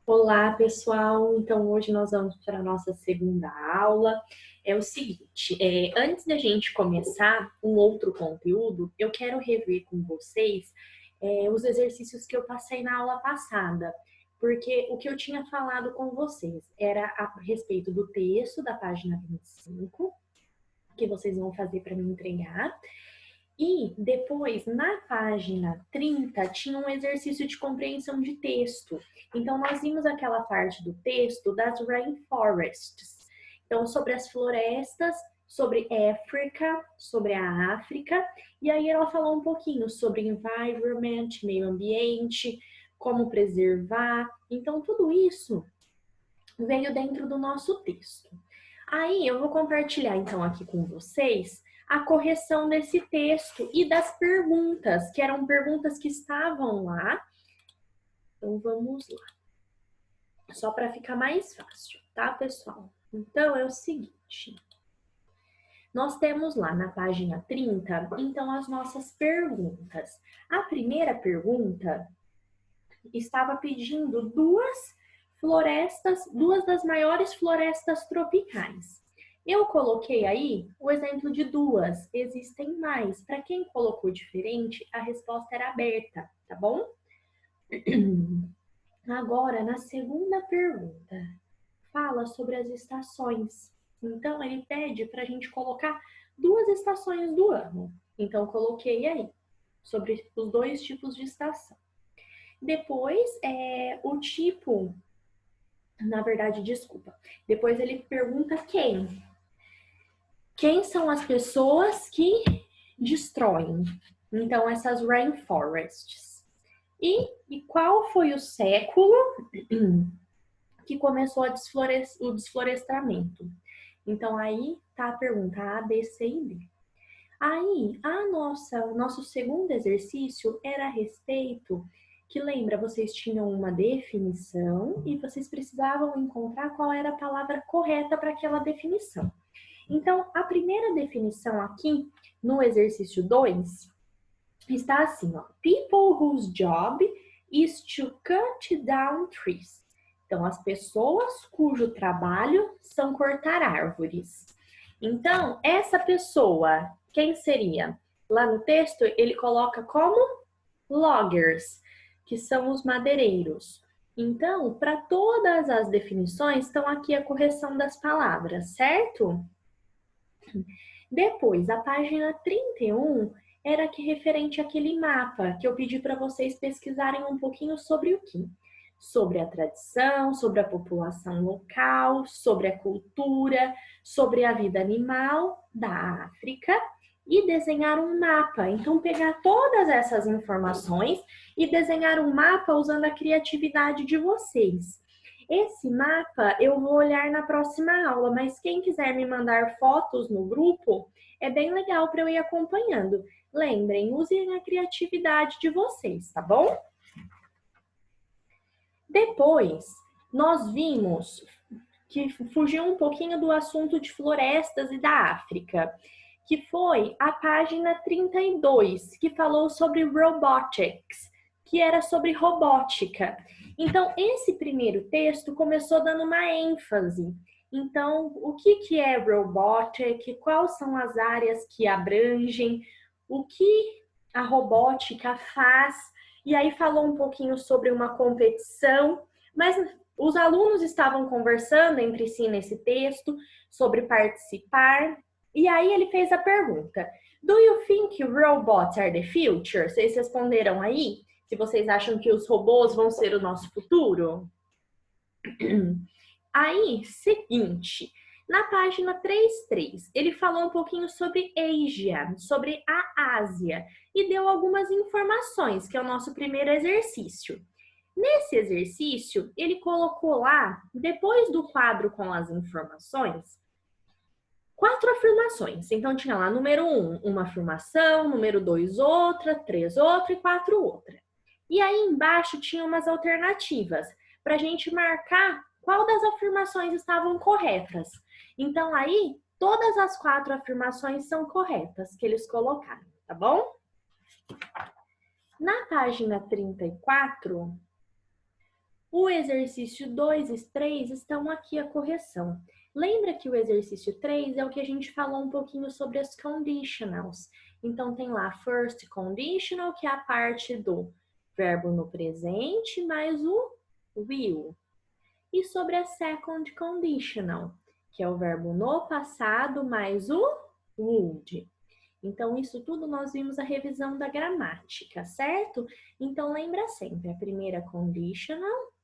Olá, pessoal! Então, hoje nós vamos para a nossa segunda aula. É o seguinte, antes da gente começar um outro conteúdo, eu quero rever com vocês os exercícios que eu passei na aula passada, porque o que eu tinha falado com vocês era a respeito do texto da página 25, que vocês vão fazer para me entregar. E depois, na página 30, tinha um exercício de compreensão de texto. Então, nós vimos aquela parte do texto das rainforests. Então, sobre as florestas, sobre a África. E aí ela falou um pouquinho sobre environment, meio ambiente, como preservar. Então, tudo isso veio dentro do nosso texto. Aí eu vou compartilhar então aqui com vocês a correção desse texto e das perguntas, que eram perguntas que estavam lá. Então vamos lá. Só para ficar mais fácil, tá, pessoal? Então é o seguinte. Nós temos lá na página 30, então, as nossas perguntas. A primeira pergunta estava pedindo duas das maiores florestas tropicais. Eu coloquei aí o exemplo de duas, existem mais. Para quem colocou diferente, a resposta era aberta, tá bom? Agora, na segunda pergunta, fala sobre as estações. Então, ele pede para a gente colocar duas estações do ano. Então, coloquei aí, sobre os dois tipos de estação. Depois, o tipo... Na verdade, desculpa. Depois ele pergunta quem. Quem são as pessoas que destroem? Então, essas rainforests. E qual foi o século que começou o desflorestamento? Então, aí tá a pergunta A, B, C e D. Aí, o nosso segundo exercício era a respeito que, lembra, vocês tinham uma definição e vocês precisavam encontrar qual era a palavra correta para aquela definição. Então, a primeira definição aqui, no exercício 2, está assim, ó. People whose job is to cut down trees. Então, as pessoas cujo trabalho são cortar árvores. Então, essa pessoa, quem seria? Lá no texto, ele coloca como loggers, que são os madeireiros. Então, para todas as definições, estão aqui a correção das palavras, certo? Depois, a página 31 era que referente àquele mapa que eu pedi para vocês pesquisarem um pouquinho sobre o que? Sobre a tradição, sobre a população local, sobre a cultura, sobre a vida animal da África e desenhar um mapa. Então, pegar todas essas informações e desenhar um mapa usando a criatividade de vocês. Esse mapa eu vou olhar na próxima aula, mas quem quiser me mandar fotos no grupo, é bem legal para eu ir acompanhando. Lembrem, usem a criatividade de vocês, tá bom? Depois, nós vimos que fugiu um pouquinho do assunto de florestas e da África, que foi a página 32, que falou sobre robotics, que era sobre robótica. Então, esse primeiro texto começou dando uma ênfase. Então, o que é robotic, quais são as áreas que abrangem, o que a robótica faz, e aí falou um pouquinho sobre uma competição, mas os alunos estavam conversando entre si nesse texto sobre participar, e aí ele fez a pergunta: Do you think robots are the future? Vocês responderam aí? Se vocês acham que os robôs vão ser o nosso futuro? Aí, seguinte, na página 33, ele falou um pouquinho sobre Asia, sobre a Ásia, e deu algumas informações, que é o nosso primeiro exercício. Nesse exercício, ele colocou lá, depois do quadro com as informações, 4 afirmações. Então, tinha lá número 1, uma afirmação, número 2, outra, 3, outra e 4, outra. E aí embaixo tinha umas alternativas para a gente marcar qual das afirmações estavam corretas. Então, aí, todas as 4 afirmações são corretas que eles colocaram, tá bom? Na página 34, O exercício 2 e 3 estão aqui a correção. Lembra que o exercício 3 é o que a gente falou um pouquinho sobre as conditionals. Então, tem lá first conditional, que é a parte do verbo no presente, mais o will. E sobre a second conditional, que é o verbo no passado, mais o would. Então, isso tudo nós vimos a revisão da gramática, certo? Então, lembra sempre, a primeira conditional,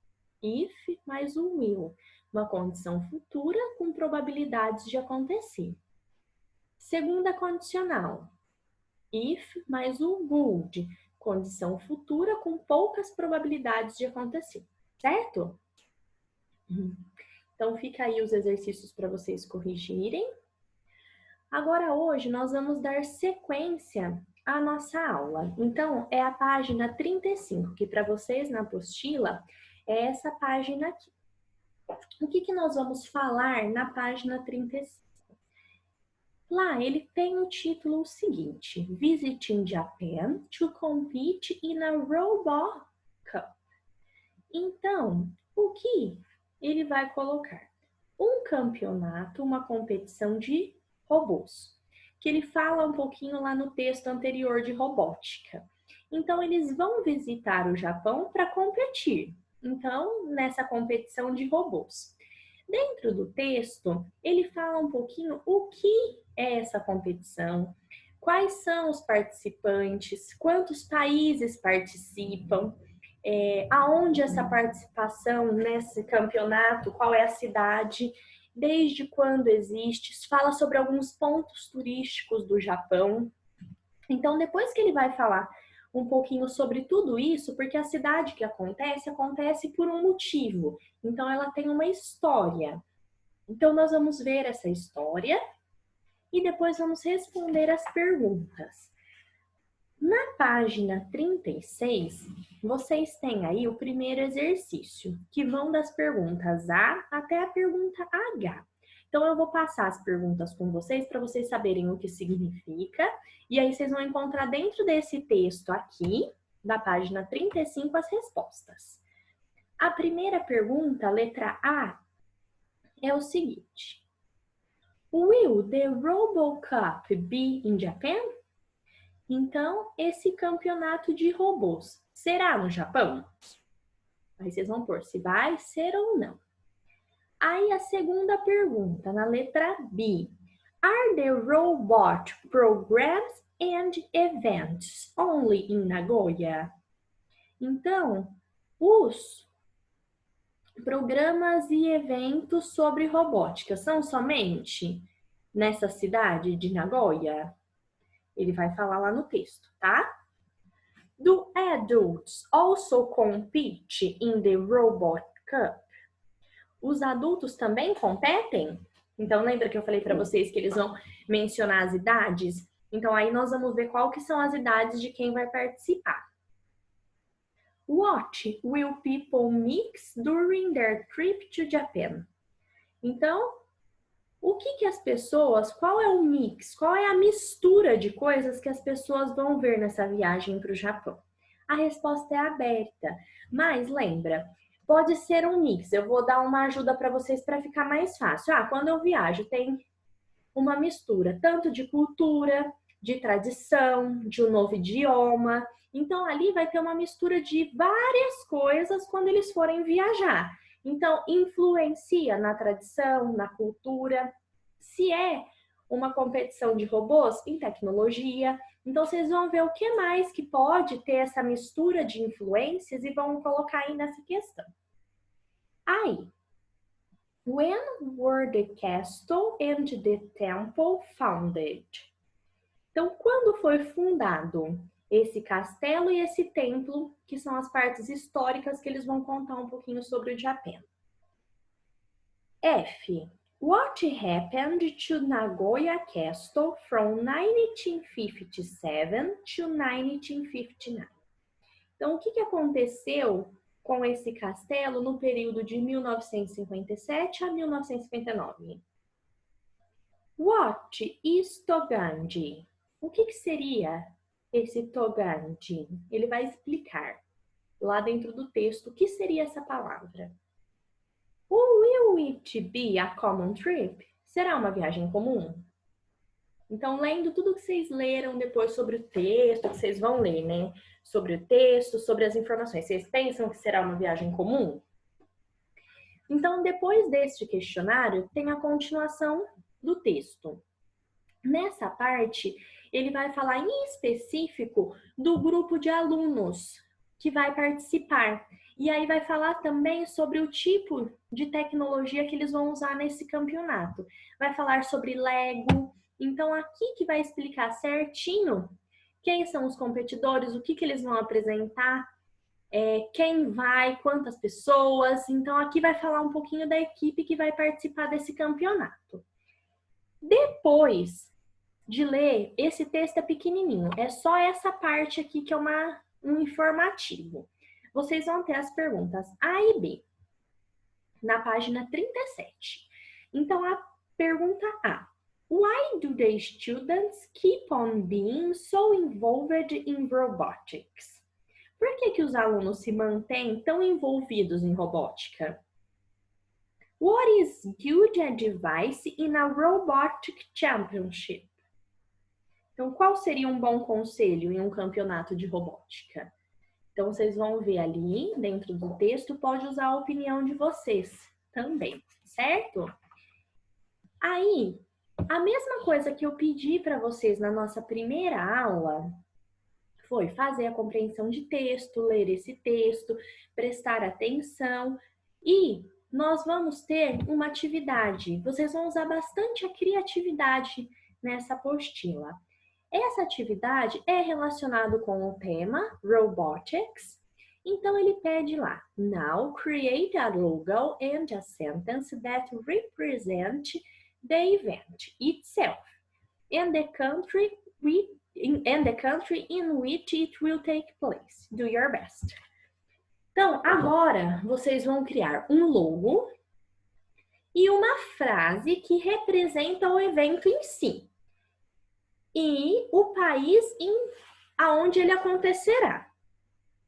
if, mais o will. Uma condição futura com probabilidades de acontecer. Segunda condicional, if, mais o would. Condição futura com poucas probabilidades de acontecer, certo? Então, fica aí os exercícios para vocês corrigirem. Agora, hoje, nós vamos dar sequência à nossa aula. Então, é a página 35, que para vocês na apostila é essa página aqui. O que nós vamos falar na página 35? Lá, ele tem o título seguinte: Visiting Japan to compete in a Robot Cup. Então, o que ele vai colocar? Um campeonato, uma competição de robôs, que ele fala um pouquinho lá no texto anterior de robótica. Então, eles vão visitar o Japão para competir. Então, nessa competição de robôs. Dentro do texto, ele fala um pouquinho o que é essa competição, quais são os participantes, quantos países participam, aonde essa participação nesse campeonato, qual é a cidade, desde quando existe, fala sobre alguns pontos turísticos do Japão. Então, depois que ele vai falar um pouquinho sobre tudo isso, porque a cidade que acontece por um motivo. Então, ela tem uma história. Então, nós vamos ver essa história e depois vamos responder as perguntas. Na página 36, vocês têm aí o primeiro exercício, que vão das perguntas A até a pergunta H. Então, eu vou passar as perguntas com vocês para vocês saberem o que significa. E aí, vocês vão encontrar dentro desse texto aqui, da página 35, as respostas. A primeira pergunta, letra A, é o seguinte: Will the RoboCup be in Japan? Então, esse campeonato de robôs será no Japão? Aí vocês vão pôr se vai ser ou não. Aí a segunda pergunta, na letra B. Are the robot programs and events only in Nagoya? Então, os programas e eventos sobre robótica são somente nessa cidade de Nagoya? Ele vai falar lá no texto, tá? Do adults also compete in the Robot Cup? Os adultos também competem? Então, lembra que eu falei para vocês que eles vão mencionar as idades? Então, aí nós vamos ver qual que são as idades de quem vai participar. What will people mix during their trip to Japan? Então, o que as pessoas, qual é o mix, qual é a mistura de coisas que as pessoas vão ver nessa viagem para o Japão? A resposta é aberta, mas lembra, pode ser um mix. Eu vou dar uma ajuda para vocês para ficar mais fácil. Quando eu viajo, tem uma mistura tanto de cultura, de tradição, de um novo idioma. Então, ali vai ter uma mistura de várias coisas quando eles forem viajar. Então, influencia na tradição, na cultura. Se é uma competição de robôs, em tecnologia. Então, vocês vão ver o que mais que pode ter essa mistura de influências e vão colocar aí nessa questão. Aí, when were the castle and the temple founded? Então, quando foi fundado esse castelo e esse templo, que são as partes históricas que eles vão contar um pouquinho sobre o Japão. F. What happened to Nagoya Castle from 1957 to 1959? Então, o que aconteceu com esse castelo no período de 1957 a 1959? What is Toganji? O que seria esse Toganji? Ele vai explicar. lá dentro do texto, o que seria essa palavra? Will it be a common trip? Será uma viagem comum? Então, lendo tudo que vocês leram depois sobre o texto, que vocês vão ler, né? Sobre o texto, sobre as informações. Vocês pensam que será uma viagem comum? Então, depois deste questionário, tem a continuação do texto. Nessa parte, ele vai falar em específico do grupo de alunos que vai participar. E aí vai falar também sobre o tipo de tecnologia que eles vão usar nesse campeonato. Vai falar sobre Lego. Então, aqui que vai explicar certinho quem são os competidores, o que eles vão apresentar, quem vai, quantas pessoas. Então, aqui vai falar um pouquinho da equipe que vai participar desse campeonato. Depois de ler, esse texto é pequenininho, é só essa parte aqui que é um informativo. Vocês vão ter as perguntas A e B, na página 37. Então, a pergunta A. Why do the students keep on being so involved in robotics? Por que os alunos se mantêm tão envolvidos em robótica? What is good advice in a robotic championship? Então, qual seria um bom conselho em um campeonato de robótica? Então, vocês vão ver ali, dentro do texto, pode usar a opinião de vocês também, certo? Aí, a mesma coisa que eu pedi para vocês na nossa primeira aula foi fazer a compreensão de texto, ler esse texto, prestar atenção e nós vamos ter uma atividade. Vocês vão usar bastante a criatividade nessa apostila. Essa atividade é relacionada com o tema Robotics. Então, ele pede lá, Now create a logo and a sentence that represent the event itself and the country in which it will take place. Do your best. Então, agora, vocês vão criar um logo e uma frase que representa o evento em si. E o país aonde ele acontecerá.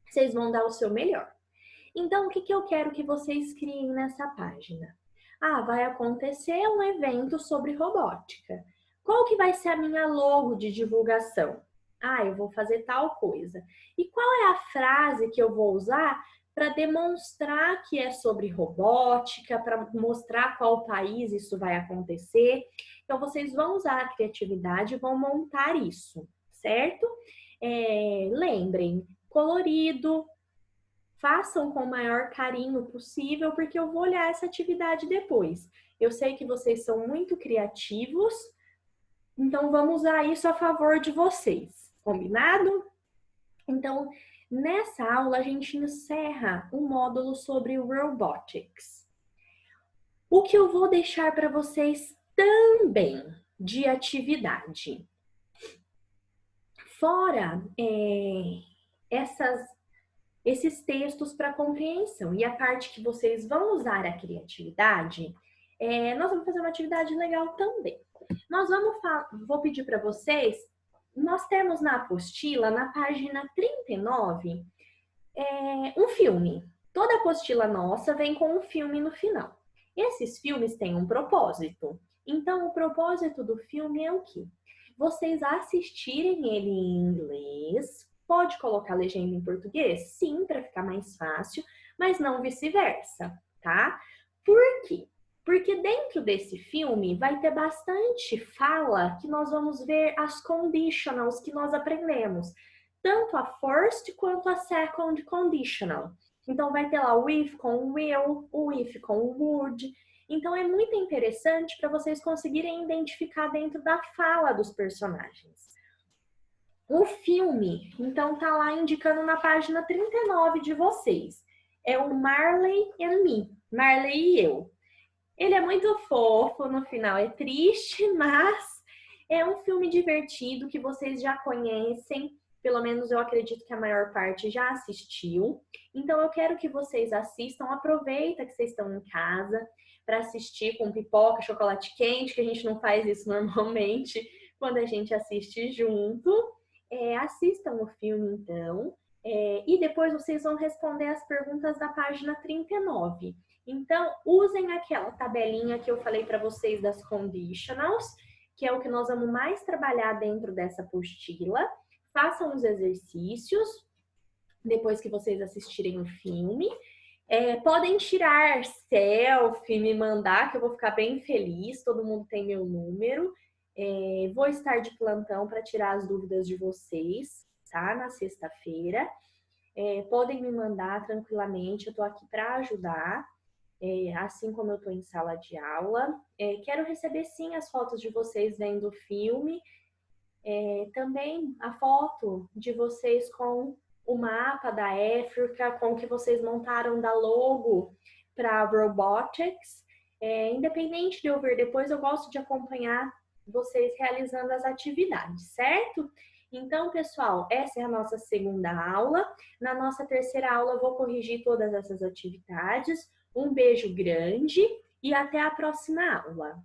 Vocês vão dar o seu melhor. Então, o que eu quero que vocês criem nessa página? Vai acontecer um evento sobre robótica. Qual que vai ser a minha logo de divulgação? Eu vou fazer tal coisa. E qual é a frase que eu vou usar para demonstrar que é sobre robótica, para mostrar qual país isso vai acontecer? Então, vocês vão usar a criatividade e vão montar isso, certo? Lembrem, colorido, façam com o maior carinho possível, porque eu vou olhar essa atividade depois. Eu sei que vocês são muito criativos, então vamos usar isso a favor de vocês, combinado? Então, nessa aula a gente encerra o módulo sobre Robotics. O que eu vou deixar para vocês também de atividade. Fora esses textos para compreensão e a parte que vocês vão usar a criatividade, nós vamos fazer uma atividade legal também. Vou pedir para vocês, nós temos na apostila, na página 39, um filme. Toda apostila nossa vem com um filme no final. Esses filmes têm um propósito. Então, o propósito do filme é o quê? Vocês assistirem ele em inglês. Pode colocar legenda em português? Sim, para ficar mais fácil, mas não vice-versa, tá? Por quê? Porque dentro desse filme vai ter bastante fala que nós vamos ver as conditionals que nós aprendemos. Tanto a first quanto a second conditional. Então, vai ter lá o if com o will, o if com o would. Então, é muito interessante para vocês conseguirem identificar dentro da fala dos personagens. O filme, então, tá lá indicando na página 39 de vocês. É o Marley and Me, Marley e eu. Ele é muito fofo, no final é triste, mas é um filme divertido que vocês já conhecem. Pelo menos eu acredito que a maior parte já assistiu. Então eu quero que vocês assistam. Aproveita que vocês estão em casa para assistir com pipoca, chocolate quente, que a gente não faz isso normalmente quando a gente assiste junto. Assistam o filme, então. E depois vocês vão responder as perguntas da página 39. Então, usem aquela tabelinha que eu falei para vocês das conditionals, que é o que nós vamos mais trabalhar dentro dessa apostila. Façam os exercícios depois que vocês assistirem o filme. Podem tirar selfie, me mandar, que eu vou ficar bem feliz. Todo mundo tem meu número. Vou estar de plantão para tirar as dúvidas de vocês, tá? Na sexta-feira. Podem me mandar tranquilamente, eu estou aqui para ajudar, assim como eu estou em sala de aula. Quero receber sim as fotos de vocês vendo o filme, também a foto de vocês com o mapa da África, com o que vocês montaram da logo para Robotics. Independente de eu ver depois, eu gosto de acompanhar vocês realizando as atividades, certo? Então, pessoal, essa é a nossa segunda aula. Na nossa terceira aula, eu vou corrigir todas essas atividades. Um beijo grande e até a próxima aula.